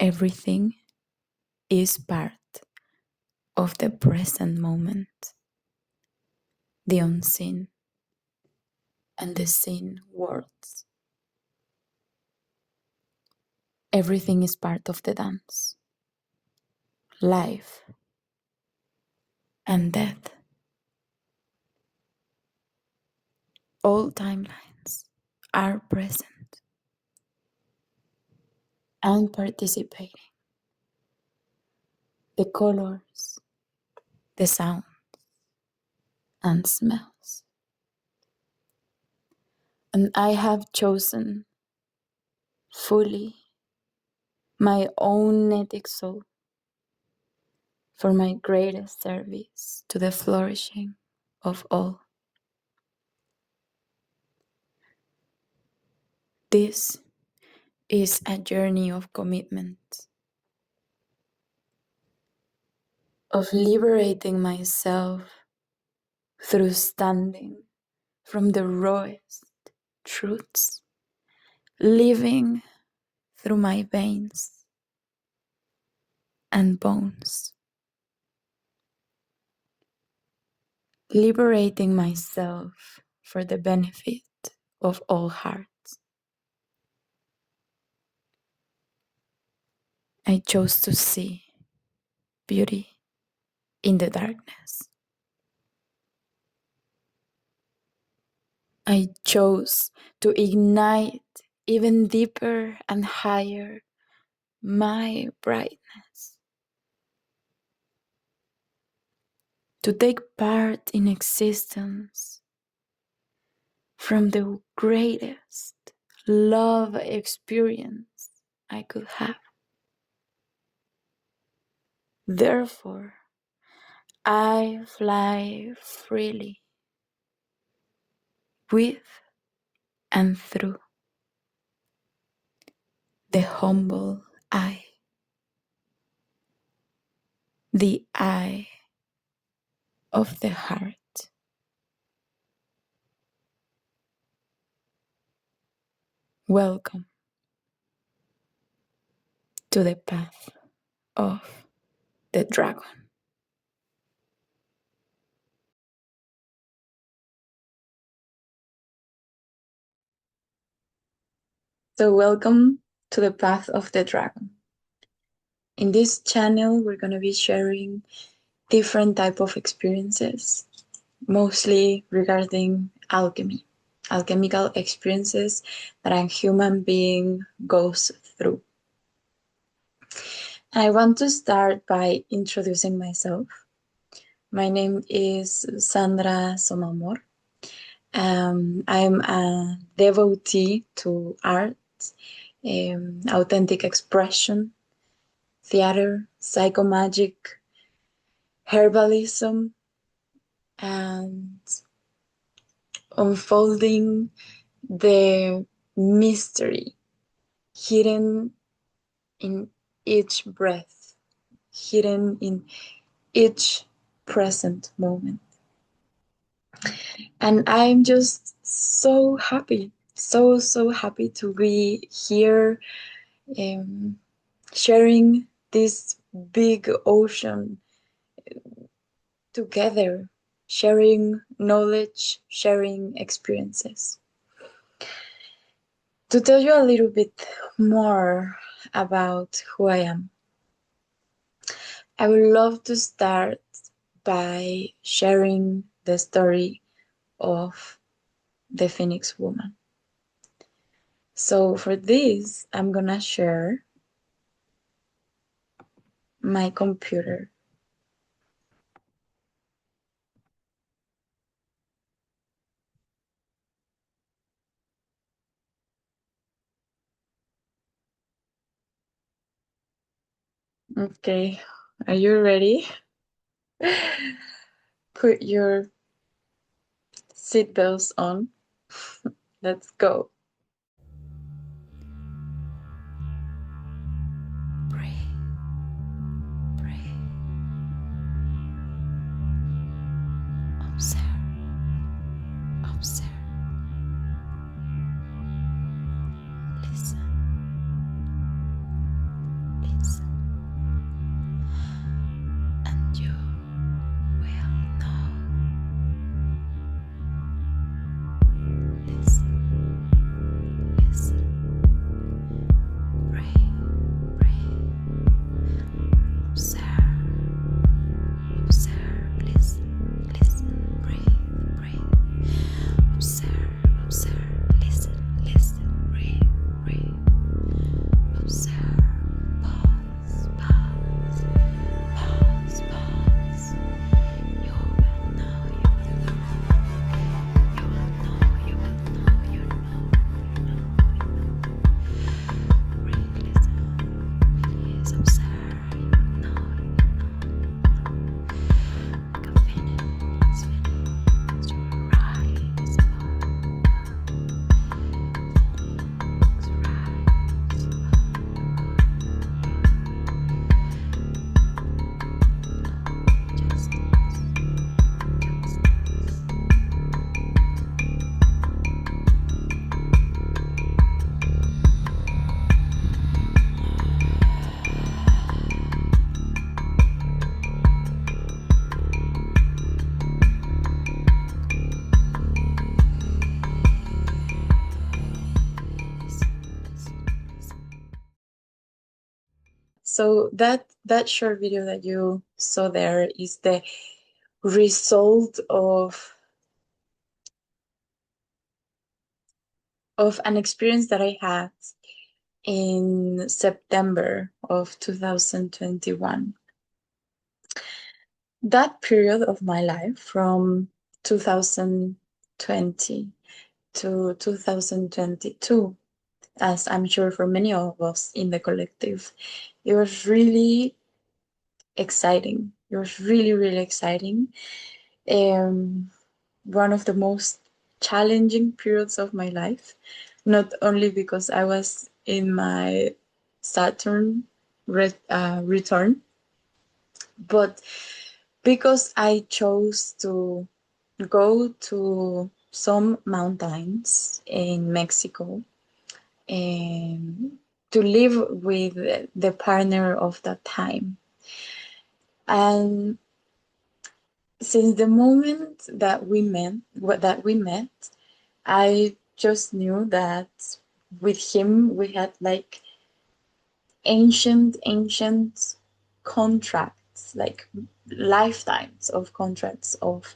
Everything is part of the present moment, the unseen and the seen worlds. Everything is part of the dance, life and death. All timelines are present and participating. The colors, the sounds and smells. And I have chosen fully my own netic soul for my greatest service to the flourishing of all. This is a journey of commitment, of liberating myself through standing from the rawest truths, living through my veins and bones, liberating myself for the benefit of all hearts. I chose to see beauty in the darkness. I chose to ignite even deeper and higher my brightness, to take part in existence from the greatest love experience I could have. Therefore, I fly freely with and through the humble eye, the eye of the heart. Welcome to the path of the dragon. So welcome to the path of the dragon. In this channel, we're going to be sharing different type of experiences, mostly regarding alchemy, alchemical experiences that a human being goes through. I want to start by introducing myself. My name is Sandra Somamor. I'm a devotee to art, authentic expression, theater, psychomagic, herbalism, and unfolding the mystery hidden in each breath, hidden in each present moment. And I'm just so happy, so happy to be here sharing this big ocean together, sharing knowledge, sharing experiences. To tell you a little bit more about who I am, I would love to start by sharing the story of the Phoenix woman. So for this, I'm gonna share my computer. Okay, are you ready? Put your seatbelts on. Let's go. Observe. Listen. So that short video that you saw there is the result of an experience that I had in September of 2021. That period of my life from 2020 to 2022, as I'm sure for many of us in the collective, it was really exciting. It was really, really exciting. One of the most challenging periods of my life, not only because I was in my Saturn return, but because I chose to go to some mountains in Mexico and to live with the partner of that time. And since the moment that we met, I just knew that with him we had like ancient contracts, like lifetimes of contracts of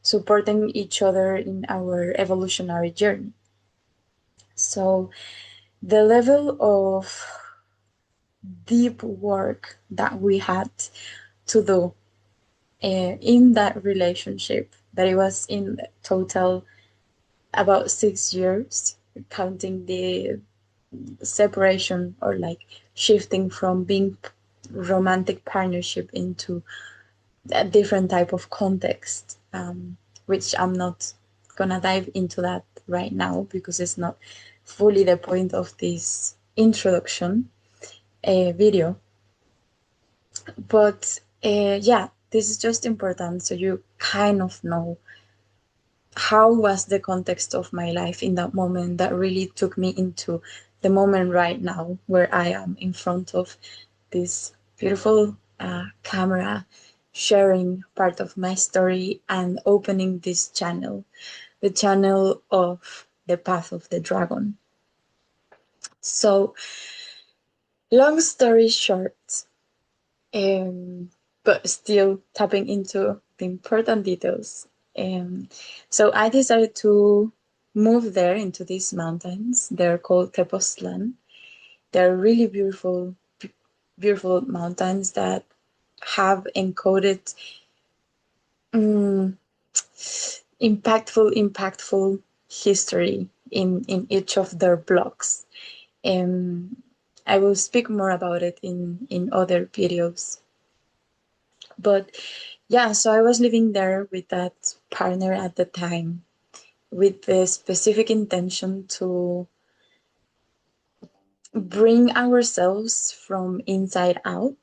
supporting each other in our evolutionary journey. So the level of deep work that we had to do in that relationship, that it was in total about 6 years, counting the separation or like shifting from being romantic partnership into a different type of context, which I'm not gonna dive into that right now because it's not fully the point of this introduction video. But yeah, this is just important so you kind of know how was the context of my life in that moment that really took me into the moment right now where I am in front of this beautiful camera, sharing part of my story and opening this channel, the channel of the Path of the Dragon. So, long story short, but still tapping into the important details. So I decided to move there into these mountains. They're called Tepoztlan. They're really beautiful, beautiful mountains that have encoded impactful history in each of their blocks. I will speak more about it in other videos. But yeah, so I was living there with that partner at the time with the specific intention to bring ourselves from inside out.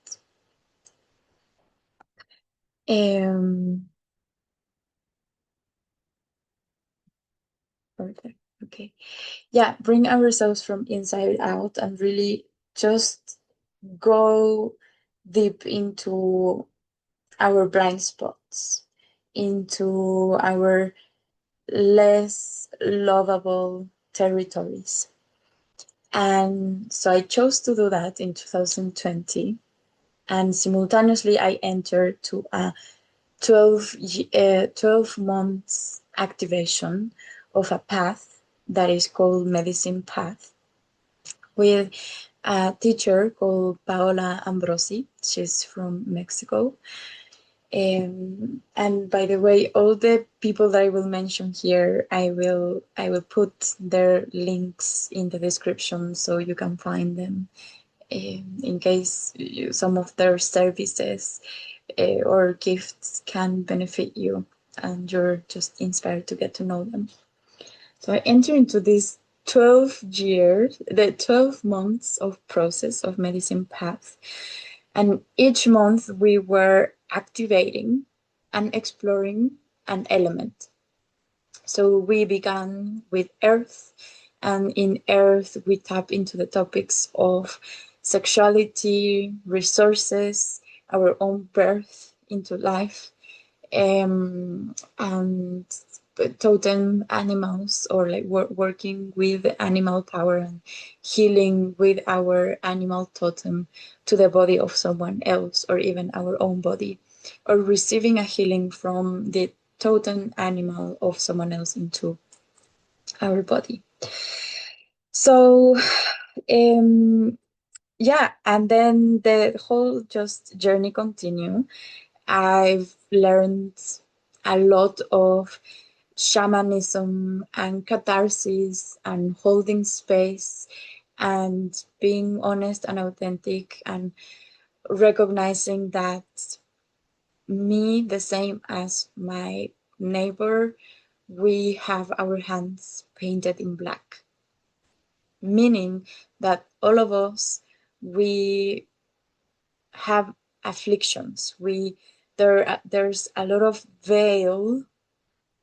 Perfect. Okay. Yeah, bring ourselves from inside out and really just go deep into our blind spots, into our less lovable territories. And so I chose to do that in 2020. And simultaneously, I entered to a 12 months activation of a path that is called Medicine Path with a teacher called Paola Ambrosi. She's from Mexico. And by the way, all the people that I will mention here, I will put their links in the description so you can find them in case some of their services or gifts can benefit you and you're just inspired to get to know them. So I enter into this 12 months of process of Medicine Path. And each month we were activating and exploring an element. So we began with Earth, and in Earth we tap into the topics of sexuality, resources, our own birth into life, and totem animals, or like working with animal power and healing with our animal totem to the body of someone else, or even our own body, or receiving a healing from the totem animal of someone else into our body. So yeah, and then the whole just journey continue. I've learned a lot of shamanism and catharsis and holding space and being honest and authentic and recognizing that me, the same as my neighbor, we have our hands painted in black, meaning that all of us, we have afflictions. There's a lot of veil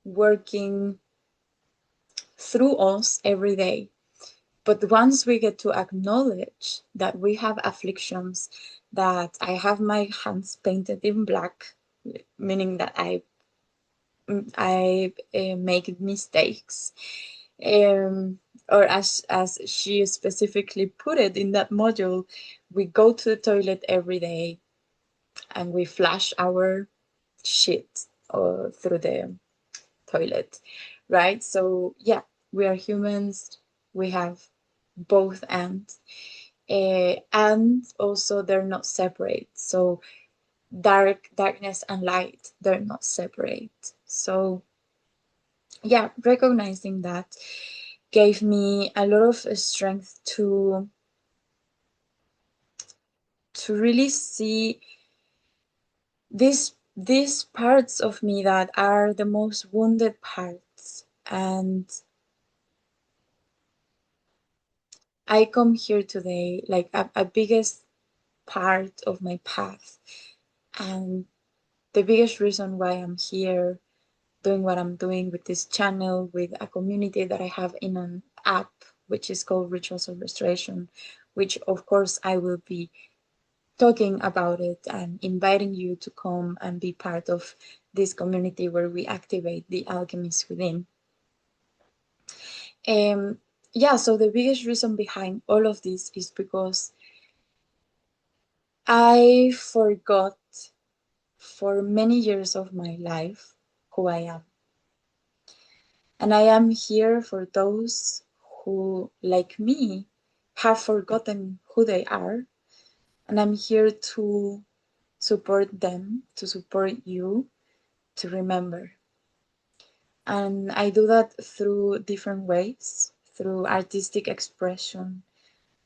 working through us every day. But once we get to acknowledge that we have afflictions, that I have my hands painted in black, meaning that I make mistakes, or as she specifically put it in that module, we go to the toilet every day and we flush our shit through the toilet, right? So yeah, we are humans. We have both ends, and also they're not separate. So darkness and light, they're not separate. So yeah, recognizing that gave me a lot of strength to really see these parts of me that are the most wounded parts. And I come here today like a biggest part of my path, and the biggest reason why I'm here doing what I'm doing with this channel, with a community that I have in an app which is called Rituals of Restoration, which of course I will be talking about it and inviting you to come and be part of this community where we activate the alchemists within. Yeah, so the biggest reason behind all of this is because I forgot for many years of my life who I am. And I am here for those who, like me, have forgotten who they are. And I'm here to support them, to support you, to remember. And I do that through different ways, through artistic expression,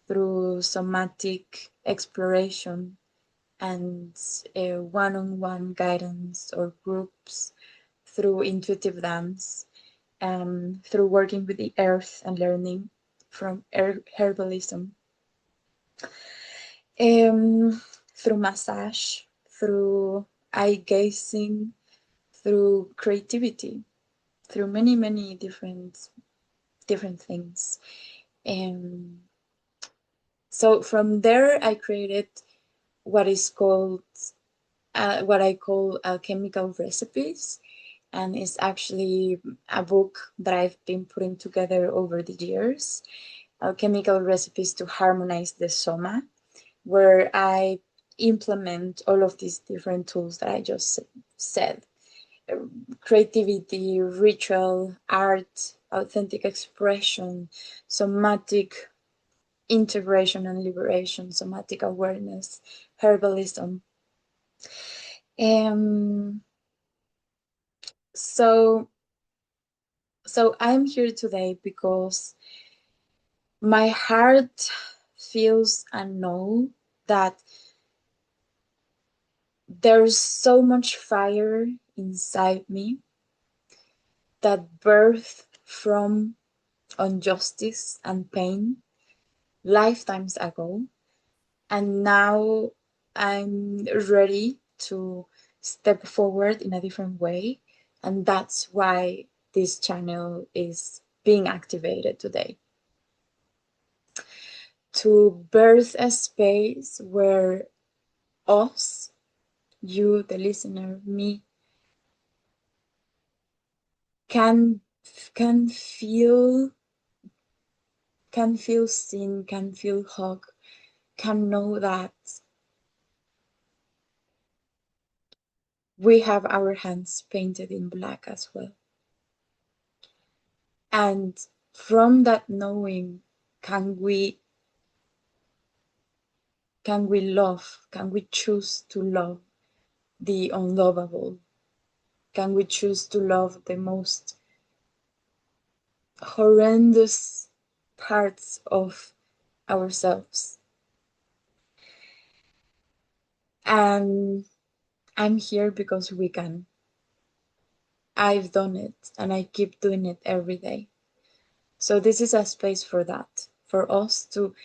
through somatic exploration, and one-on-one guidance or groups, through intuitive dance, through working with the earth and learning from herbalism, through massage, through eye gazing, through creativity, through many different things. So from there, I created what is called what I call alchemical recipes, and it's actually a book that I've been putting together over the years, alchemical recipes to harmonize the soma, where I implement all of these different tools that I just said: creativity, ritual, art, authentic expression, somatic integration and liberation, somatic awareness, herbalism. Um, so I'm here today because my heart feels and know that there's so much fire inside me that birthed from injustice and pain lifetimes ago, and now I'm ready to step forward in a different way, and that's why this channel is being activated today, to birth a space where us, you, the listener, me, can can feel seen, can feel hug, can know that we have our hands painted in black as well. And from that knowing, can we love? Can we choose to love the unlovable? Can we choose to love the most horrendous parts of ourselves? And I'm here because we can. I've done it and I keep doing it every day. So this is a space for that, for us to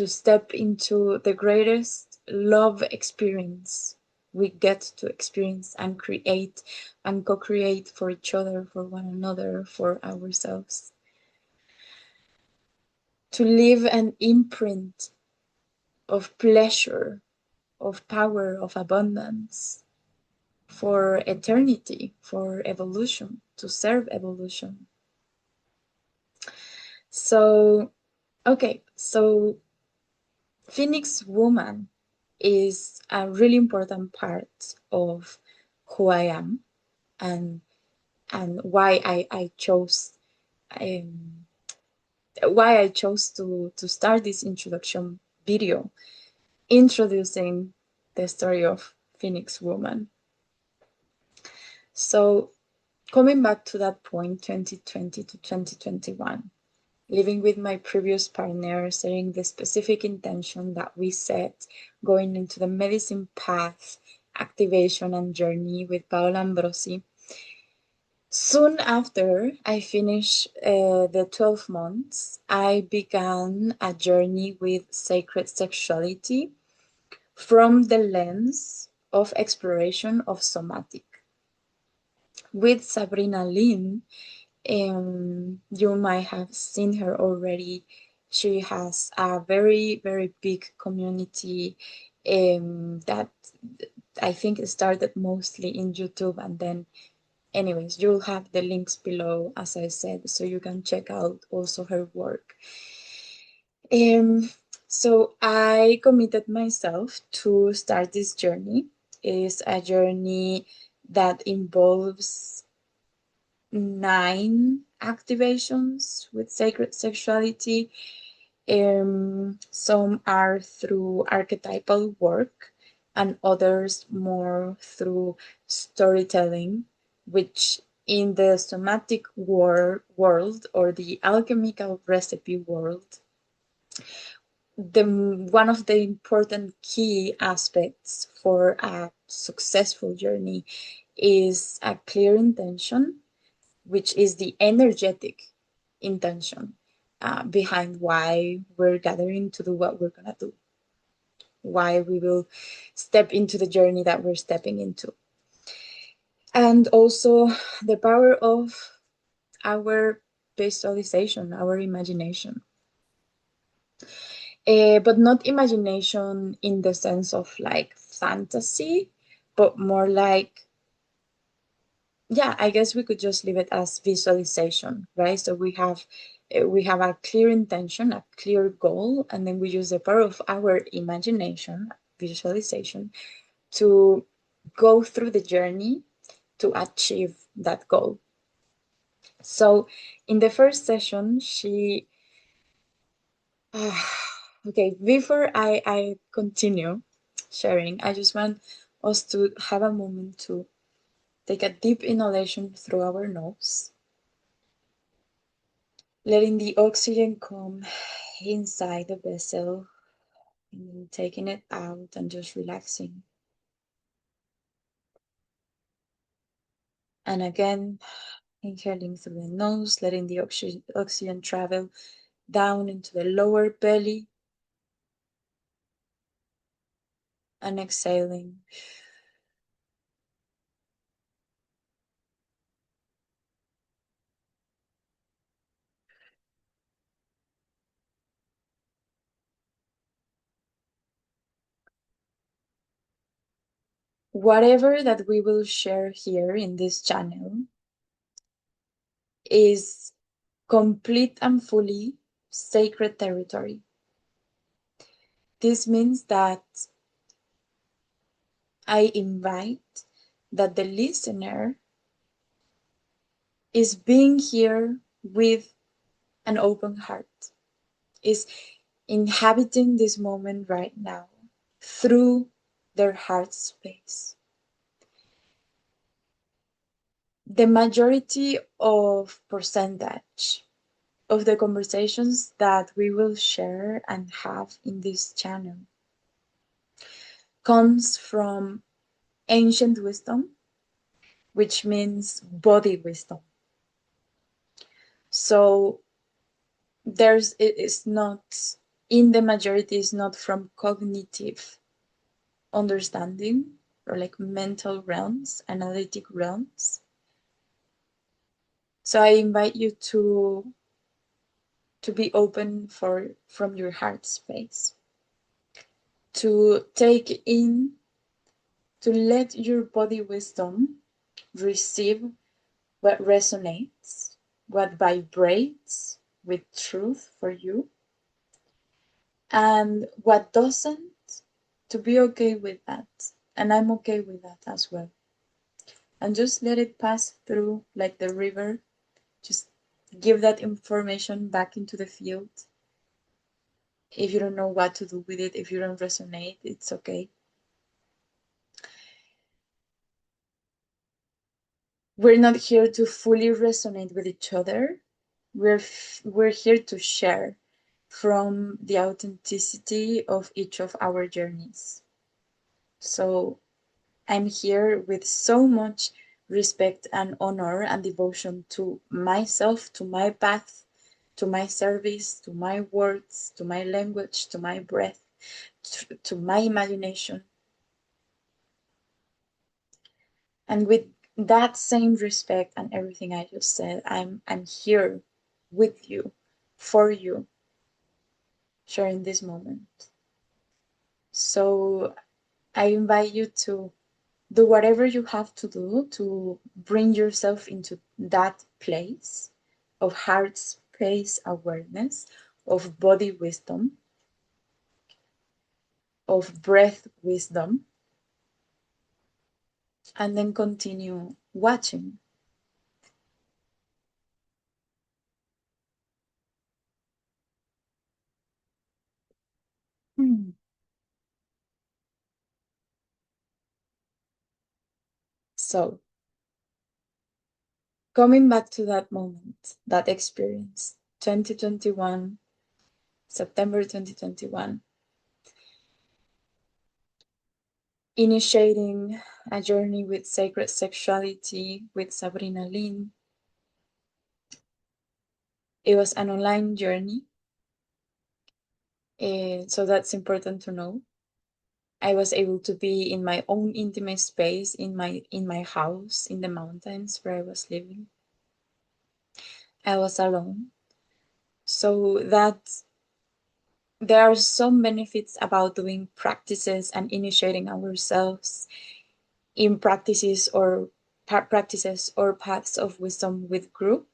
step into the greatest love experience we get to experience and create and co-create for each other, for one another, for ourselves. To leave an imprint of pleasure, of power, of abundance for eternity, for evolution, to serve evolution. So, okay, so Phoenix Woman is a really important part of who I am and why I chose to start this introduction video introducing the story of Phoenix Woman. So coming back to that point, 2020 to 2021, living with my previous partner, setting the specific intention that we set, going into the medicine path, activation and journey with Paola Ambrosi. Soon after I finished the 12 months, I began a journey with sacred sexuality from the lens of exploration of somatic. With Sabrina Lynn, you might have seen her already. She has a very, very big community that I think started mostly in YouTube. And then, anyways, you'll have the links below, as I said, so you can check out also her work. So I committed myself to start this journey. It is a journey that involves 9 activations with sacred sexuality. Some are through archetypal work and others more through storytelling, which in the somatic world or the alchemical recipe world, one of the important key aspects for a successful journey is a clear intention, which is the energetic intention behind why we're gathering to do what we're gonna do, why we will step into the journey that we're stepping into. And also the power of our visualization, our imagination. But not imagination in the sense of like fantasy, but more like, yeah, I guess we could just leave it as visualization, right? So we have a clear intention, a clear goal, and then we use the power of our imagination, visualization, to go through the journey to achieve that goal. So in the first session, she okay, before I continue sharing, I just want us to have a moment to take a deep inhalation through our nose, letting the oxygen come inside the vessel and then taking it out and just relaxing. And again, inhaling through the nose, letting the oxygen travel down into the lower belly, and exhaling. Whatever that we will share here in this channel is complete and fully sacred territory. This means that I invite that the listener is being here with an open heart, is inhabiting this moment right now through their heart space. The majority of percentage of the conversations that we will share and have in this channel comes from ancient wisdom, which means body wisdom. So it is not, in the majority, is not from cognitive understanding or like mental realms, analytic realms. So I invite you to be open from your heart space, to take in, to let your body wisdom receive what resonates, what vibrates with truth for you, and what doesn't, to be okay with that. And I'm okay with that as well. And just let it pass through like the river. Just give that information back into the field. If you don't know what to do with it, if you don't resonate, it's okay. We're not here to fully resonate with each other. We're here to share from the authenticity of each of our journeys. So I'm here with so much respect and honor and devotion to myself, to my path, to my service, to my words, to my language, to my breath, to my imagination. And with that same respect and everything I just said, I'm here with you, for you, sharing this moment. So I invite you to do whatever you have to do to bring yourself into that place of heart space awareness, of body wisdom, of breath wisdom, and then continue watching. So, coming back to that moment, that experience, 2021, September 2021, initiating a journey with sacred sexuality with Sabrina Lin. It was an online journey, so that's important to know. I was able to be in my own intimate space, in my house in the mountains where I was living. I was alone. So that there are some benefits about doing practices and initiating ourselves in practices or paths of wisdom with group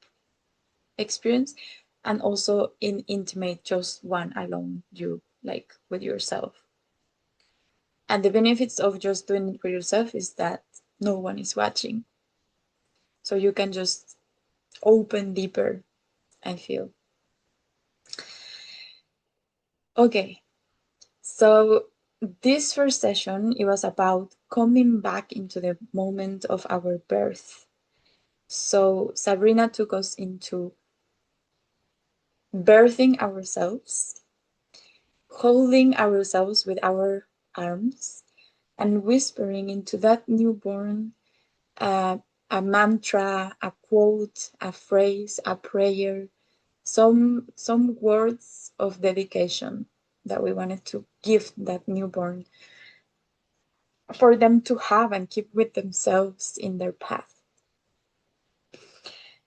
experience, and also in intimate, just one alone, you like with yourself. And the benefits of just doing it for yourself is that no one is watching, so you can just open deeper, I feel. Okay, so this first session, it was about coming back into the moment of our birth. So Sabrina took us into birthing ourselves, holding ourselves with our arms, and whispering into that newborn a mantra, a quote, a phrase, a prayer, some words of dedication that we wanted to give that newborn for them to have and keep with themselves in their path.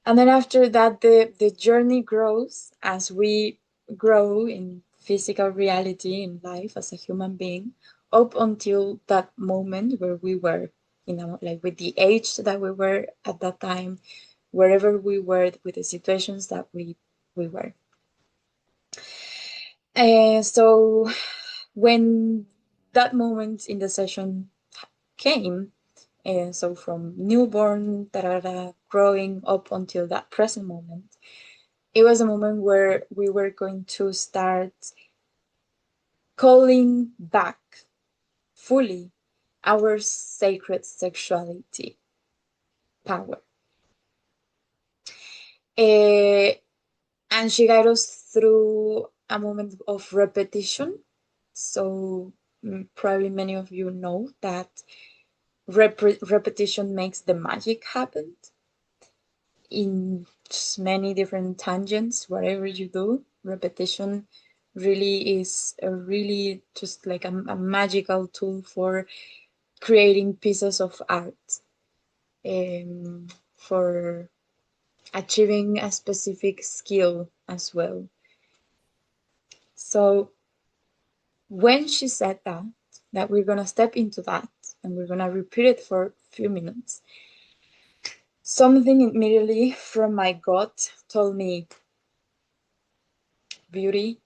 And then after that, the journey grows as we grow in physical reality in life as a human being, up until that moment where we were, like with the age that we were at that time, wherever we were, with the situations that we were. So when that moment in the session came, so from newborn, growing up until that present moment, it was a moment where we were going to start calling back fully our sacred sexuality power. And she guided us through a moment of repetition. So probably many of you know that repetition makes the magic happen in many different tangents. Whatever you do, repetition really is really just like a magical tool for creating pieces of art, for achieving a specific skill as well. So when she said that we're gonna step into that and we're gonna repeat it for a few minutes, something immediately from my gut told me, beauty,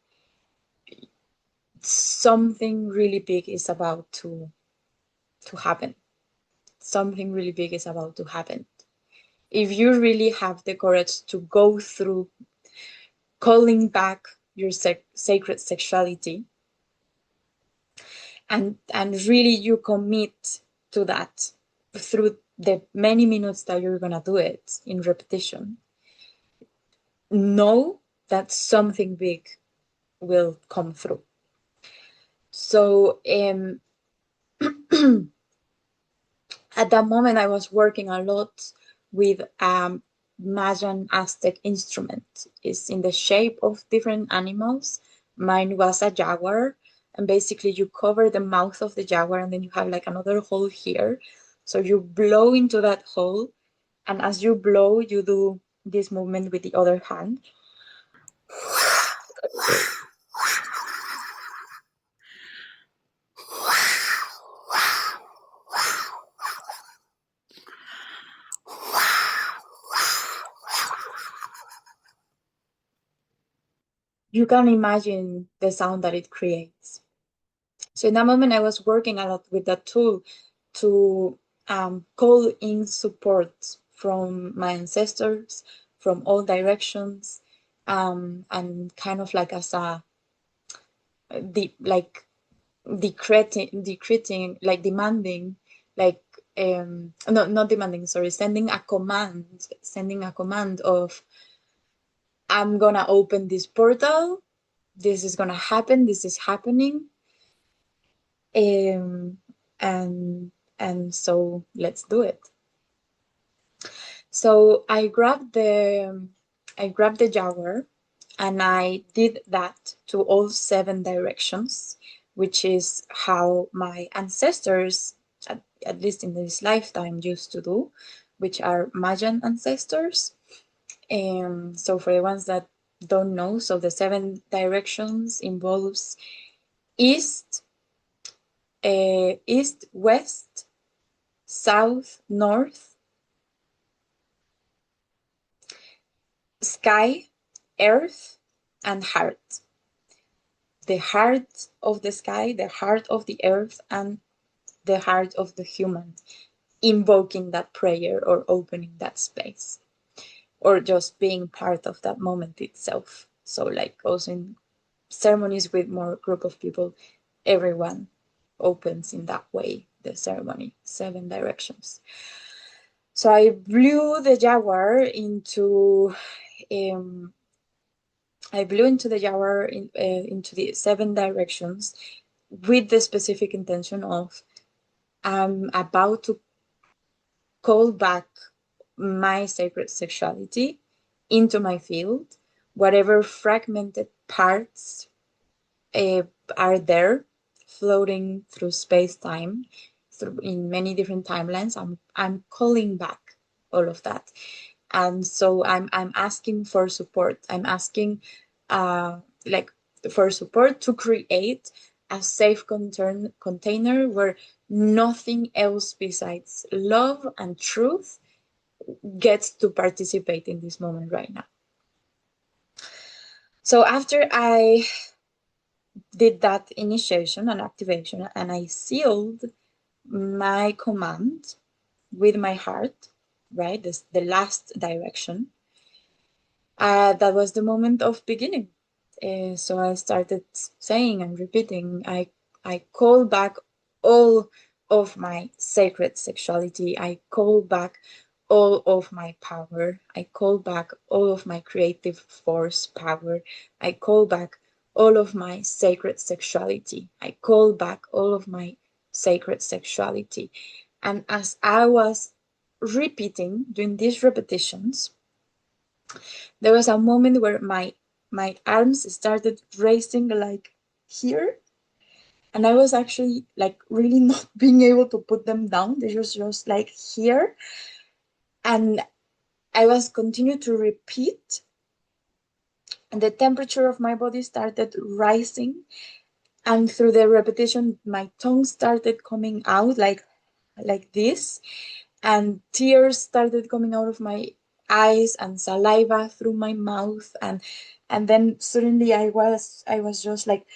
something really big is about to happen. Something really big is about to happen. If you really have the courage to go through calling back your sacred sexuality, and really you commit to that through the many minutes that you're gonna do it in repetition, know that something big will come through. So at that moment I was working a lot with Mayan Aztec instrument. It's in the shape of different animals. Mine was a jaguar, and basically you cover the mouth of the jaguar and then you have like another hole here. So you blow into that hole, and as you blow, you do this movement with the other hand. You can imagine the sound that it creates. So in that moment, I was working a lot with that tool to call in support from my ancestors, from all directions, and kind of like as a decreting, like demanding, like no, not demanding, sorry, sending a command of, I'm gonna open this portal, this is gonna happen, this is happening, and so let's do it. So I grabbed the jaguar, and I did that to all 7 directions, which is how my ancestors, at least in this lifetime, used to do, which are Mayan ancestors. So for the ones that don't know, so the 7 directions involves east, west, south, north, sky, earth, and heart. The heart of the sky, the heart of the earth, and the heart of the human, invoking that prayer or opening that space, or just being part of that moment itself. So like also in ceremonies with more group of people, everyone opens in that way the ceremony, 7 directions. So I blew the jaguar into into the 7 directions with the specific intention of, I'm about to call back my sacred sexuality into my field. Whatever fragmented parts are there, floating through space-time, in many different timelines, I'm calling back all of that. And so I'm asking for support. I'm asking for support to create a safe container where nothing else besides love and truth gets to participate in this moment right now. So after I did that initiation and activation, and I sealed my command with my heart, right? This the last direction. That was the moment of beginning. So I started saying and repeating, I call back all of my sacred sexuality. I call back all of my power. I call back all of my creative force power. I call back all of my sacred sexuality. I call back all of my sacred sexuality. And as I was repeating, doing these repetitions, there was a moment where my arms started racing like here, and I was actually like really not being able to put them down. They were just like here, and I was continuing to repeat, and the temperature of my body started rising, and through the repetition my tongue started coming out like this, and tears started coming out of my eyes and saliva through my mouth, and then suddenly I was just like,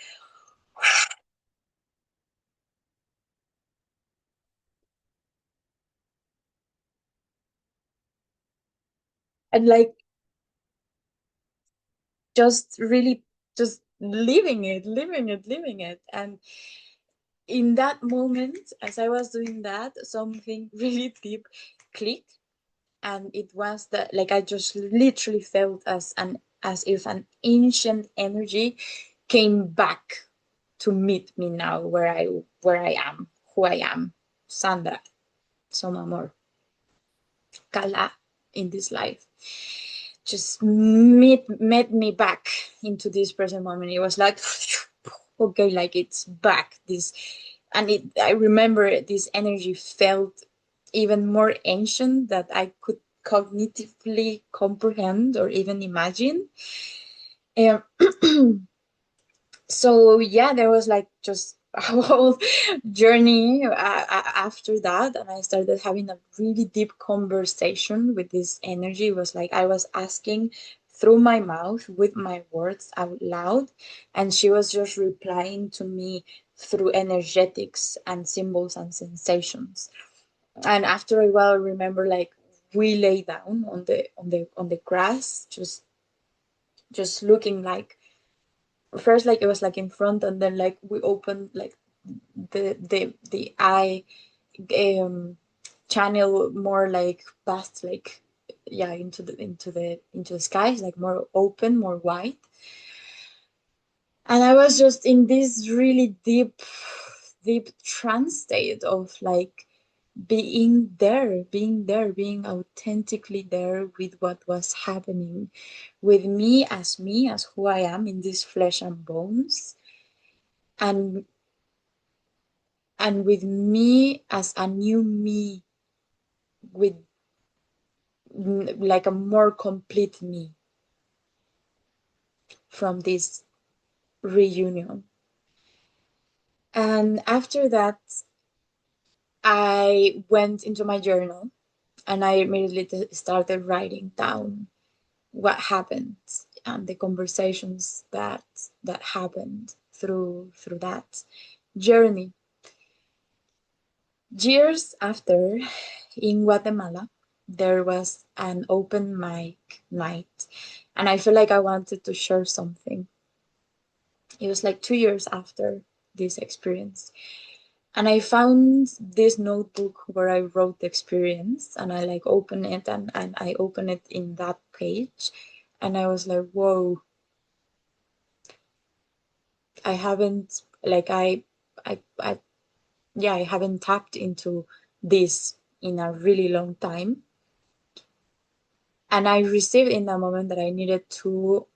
and like just really just living it. And in that moment, as I was doing that, something really deep clicked, and it was that like I just literally felt as if an ancient energy came back to meet me now where I am, who I am, Sandra, some amor, Kala, in this life. Just met me back into this present moment. It was like okay, like it's back. This, and it, I remember this energy felt even more ancient that I could cognitively comprehend or even imagine. Um, so yeah, there was like just a whole journey after that, and I started having a really deep conversation with this energy. It was like I was asking through my mouth with my words out loud, and she was just replying to me through energetics and symbols and sensations. And after a while, I remember like we lay down on the grass, just looking like first like it was like in front, and then like we opened like the eye channel more like past like yeah into the skies, like more open, more wide. And I was just in this really deep trance state of like being authentically there with what was happening with me as who I am in this flesh and bones, and with me as a new me, with like a more complete me from this reunion. And after that, I went into my journal and I immediately started writing down what happened and the conversations that happened through that journey. Years after, in Guatemala, there was an open mic night, and I feel like I wanted to share something. It was like 2 years after this experience. And I found this notebook where I wrote the experience, and I like opened it, and I opened it in that page. And I was like, whoa, I haven't, like, I yeah, I haven't tapped into this in a really long time. And I received in the moment that I needed to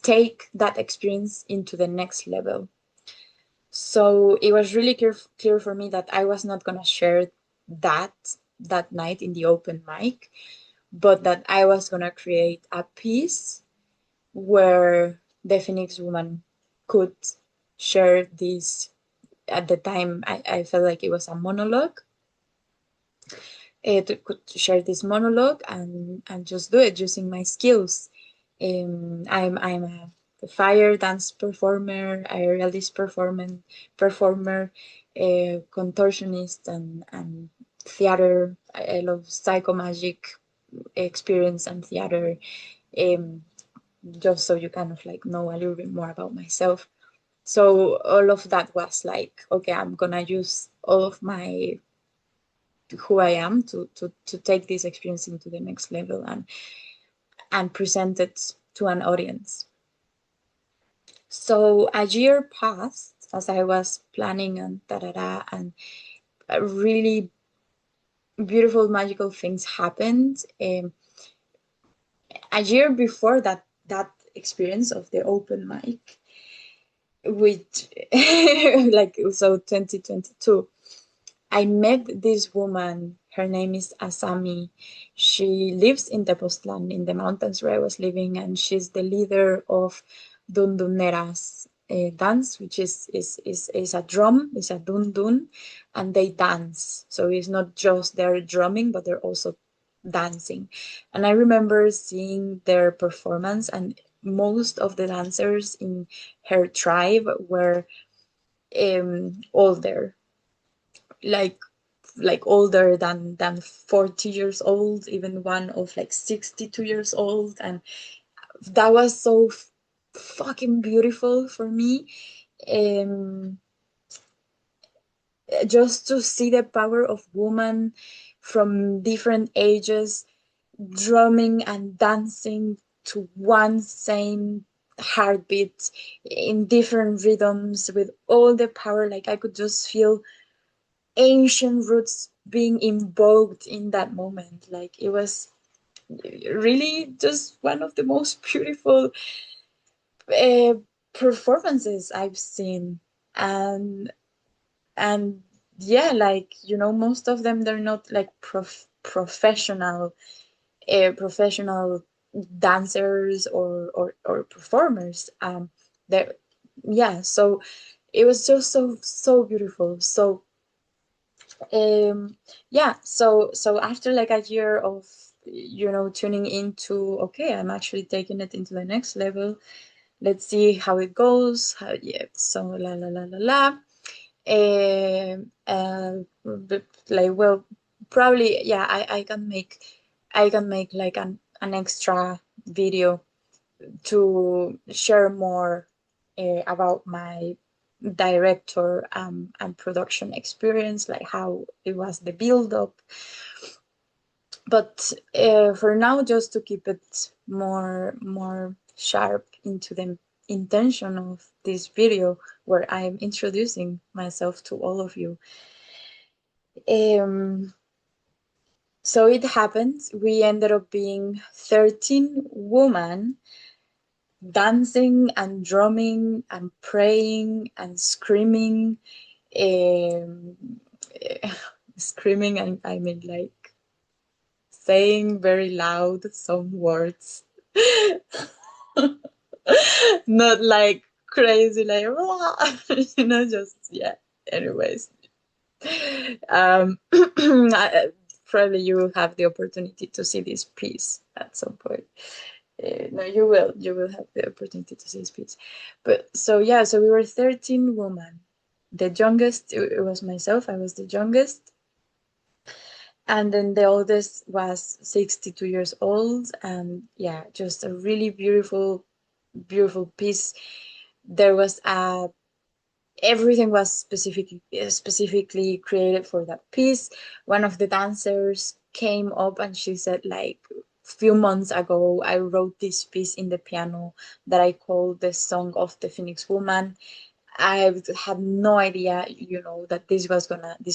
take that experience into the next level. So it was really clear for me that I was not going to share that night in the open mic, but that I was going to create a piece where the Phoenix woman could share this. At the time, I felt like it was a monologue, to share this monologue and just do it using my skills. I'm a fire dance performer, a realist performer, a contortionist, and theater. I love psychomagic experience and theater. Um, just so you kind of like know a little bit more about myself. So all of that was like, okay, I'm gonna use all of my who I am to take this experience into the next level and present it to an audience. So a year passed as I was planning and da da da, and really beautiful, magical things happened. A year before that experience of the open mic, which like so 2022, I met this woman. Her name is Asami. She lives in Tepoztlan, in the mountains where I was living, and she's the leader of Dunduneras dance, which is a drum, is a dundun, and they dance. So it's not just they're drumming, but they're also dancing. And I remember seeing their performance, and most of the dancers in her tribe were older, like older than 40 years old, even one of like 62 years old. And that was so fucking beautiful for me, um just to see the power of women from different ages drumming and dancing to one same heartbeat in different rhythms with all the power. Like I could just feel ancient roots being invoked in that moment. Like it was really just one of the most beautiful uh, performances I've seen. And yeah, like, you know, most of them, they're not like professional dancers or performers. They're, yeah, so it was just so beautiful. So yeah, so after like a year of, you know, tuning into, okay, I'm actually taking it into the next level, let's see how it goes, how, yeah, so la la la la la. But like, well, probably, yeah, I can make like an extra video to share more about my director and production experience, like how it was the build up. But for now, just to keep it more sharp into the intention of this video, where I'm introducing myself to all of you. So it happened. We ended up being 13 women dancing and drumming and praying and screaming, um, screaming, and I mean like saying very loud some words, not like crazy, like you know, just yeah. Anyways, probably you will have the opportunity to see this piece at some point. No, you will have the opportunity to see this piece. But so yeah, so we were 13 women. The youngest, it was myself, I was the youngest, and then the oldest was 62 years old. And yeah, just a really beautiful piece. There was a everything was specifically created for that piece. One of the dancers came up and she said, like, few months ago I wrote this piece in the piano that I called the Song of the Phoenix Woman. I had no idea, you know, that this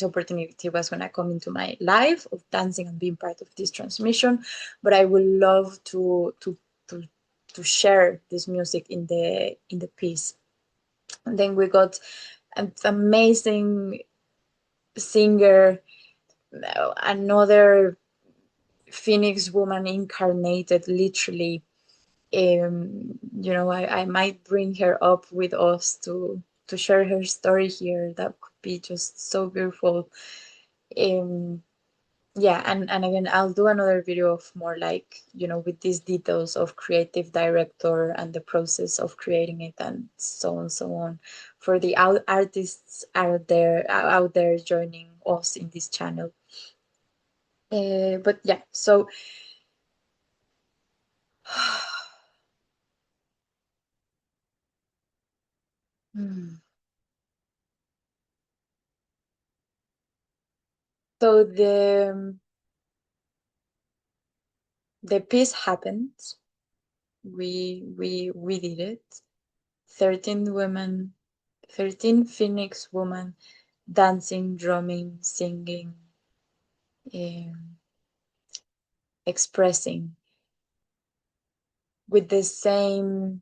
opportunity was gonna come into my life of dancing and being part of this transmission. But I would love to to share this music in the piece. And then we got an amazing singer, another Phoenix woman incarnated, literally. You know, I might bring her up with us to share her story here. That could be just so beautiful. Um, yeah, and again, I'll do another video of more like, with these details of creative director and the process of creating it and so on and so on, for the artists out there joining us in this channel. But yeah, so hmm. So the piece happened. We did it. 13 women, 13 Phoenix women, dancing, drumming, singing, um, expressing, with the same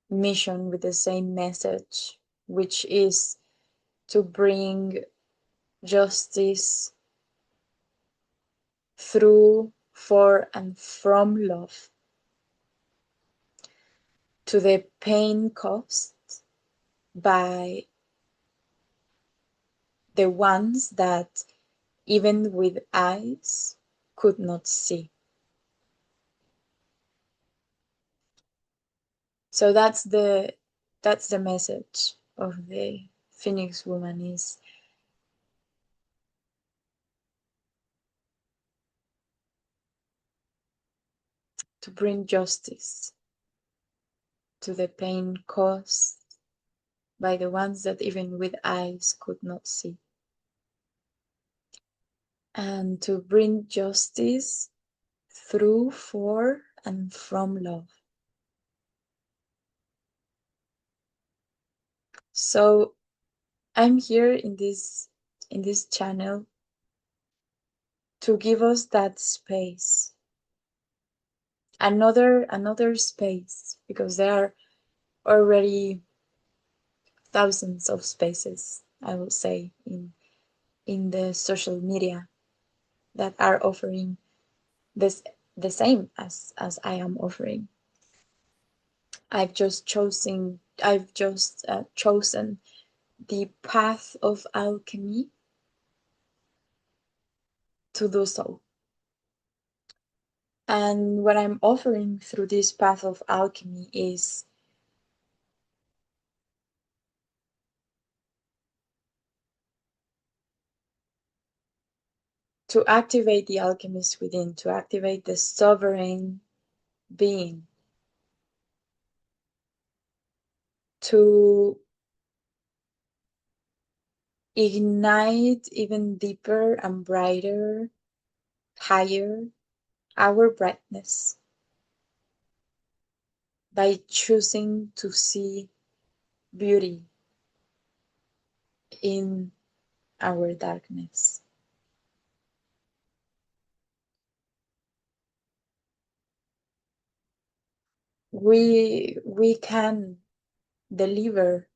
mission, with the same message, which is to bring justice through, for, and from love to the pain caused by the ones that even with eyes could not see. So that's the message of the Phoenix woman, is to bring justice to the pain caused by the ones that even with eyes could not see, and to bring justice through, for, and from love. So I'm here in this channel to give us that space, another space, because there are already thousands of spaces, I will say, in the social media that are offering this the same as I am offering. I've just chosen the path of alchemy to do so. And what I'm offering through this path of alchemy is to activate the alchemist within, to activate the sovereign being, to ignite even deeper and brighter, higher, our brightness by choosing to see beauty in our darkness. We can deliver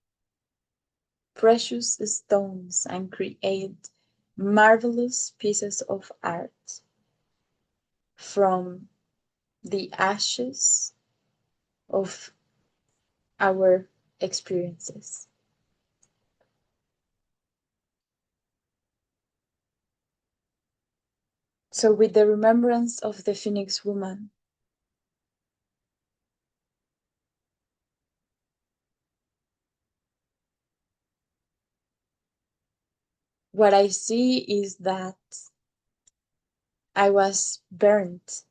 precious stones and create marvelous pieces of art from the ashes of our experiences. So, with the remembrance of the Phoenix woman, what I see is that I was burnt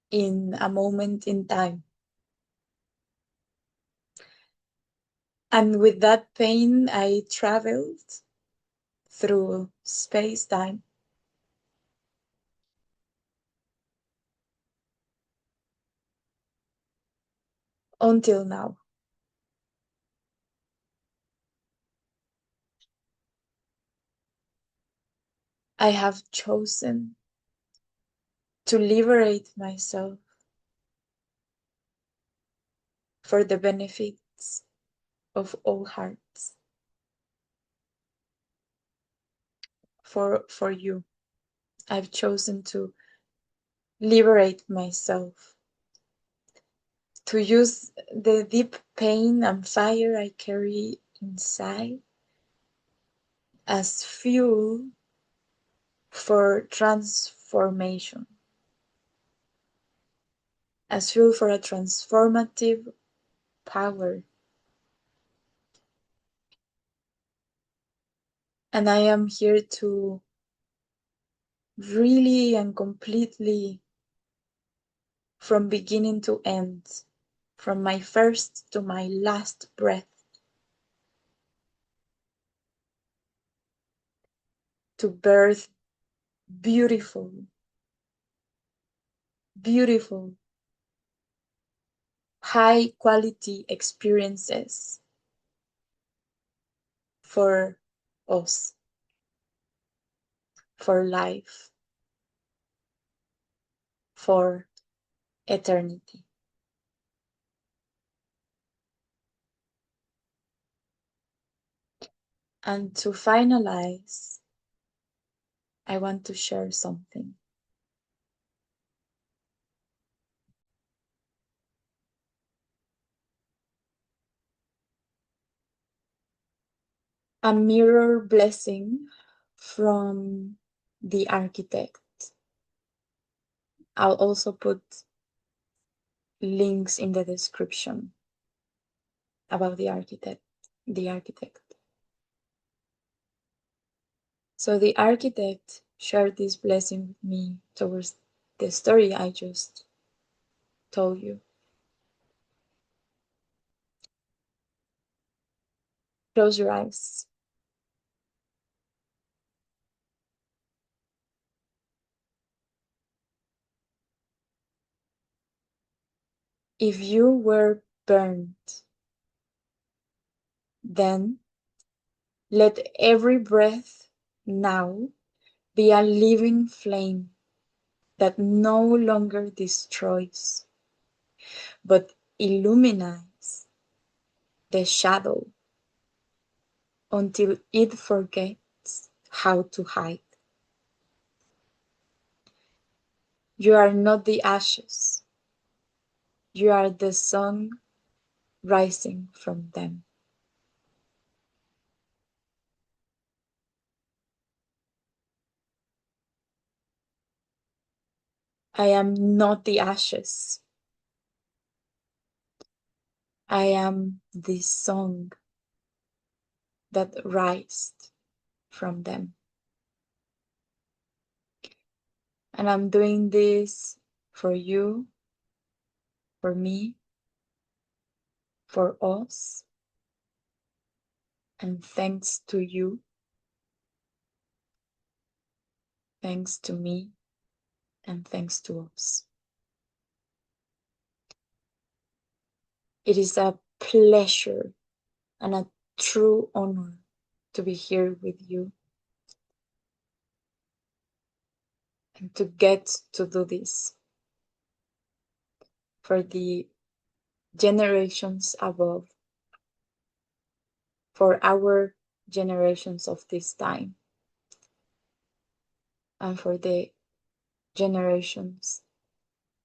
in a moment in time. And with that pain, I traveled through space time until now. I have chosen to liberate myself for the benefits of all hearts, for you. I've chosen to liberate myself, to use the deep pain and fire I carry inside as fuel for transformation, as fuel for a transformative power. And I am here to really and completely, from beginning to end, from my first to my last breath, to birth beautiful, beautiful, high quality experiences for us, for life, for eternity. And to finalize, I want to share something. A mirror blessing from the architect. I'll also put links in the description about the architect. So the architect shared this blessing with me towards the story I just told you. Close your eyes. If you were burned, then let every breath now be a living flame that no longer destroys, but illuminates the shadow until it forgets how to hide. You are not the ashes. You are the sun rising from them. I am not the ashes. I am the song that rised from them. And I'm doing this for you, for me, for us, and thanks to you, thanks to me, and thanks to us. It is a pleasure and a true honor to be here with you and to get to do this for the generations above, for our generations of this time, and for the generations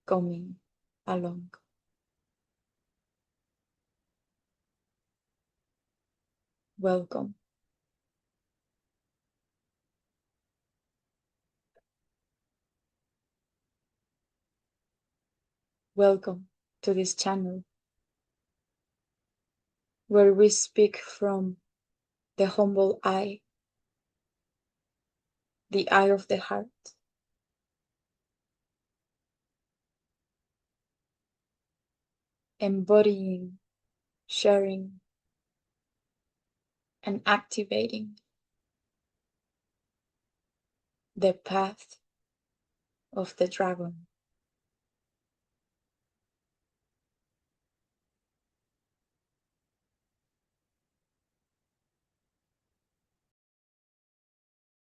coming along. Welcome. Welcome to this channel where we speak from the humble eye, the eye of the heart, embodying, sharing, and activating the path of the dragon.